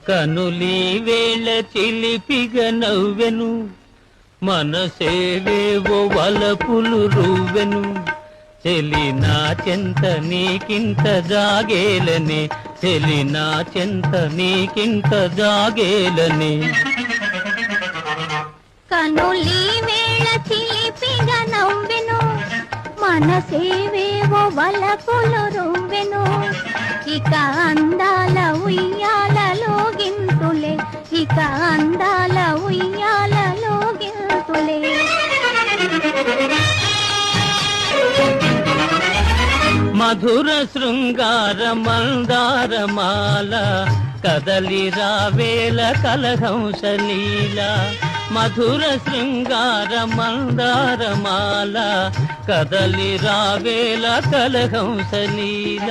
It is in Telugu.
కనులీ వేళ చిలిపిగ నవ్వెను, మనసేవేవో వలపులు రువ్వెను. చెలి నా చెంత నీకింత జాగేలని, చెలి నా చెంత నీకింత జాగేలని. కనులీ వేళ చిలిపిగ నవ్వెను, మనసేవేవో వలపులు రువ్వెను. ఇక అందాల ఉయ్యాలలో గింతులే, ఇక అందాల ఉయ్యాలలో గింతులే. మధుర శృంగార మందారమాల కదలి రావేల కలహంసలీల. మధుర శృంగార మందారమాల కదలి రావేల కలహంసలీల.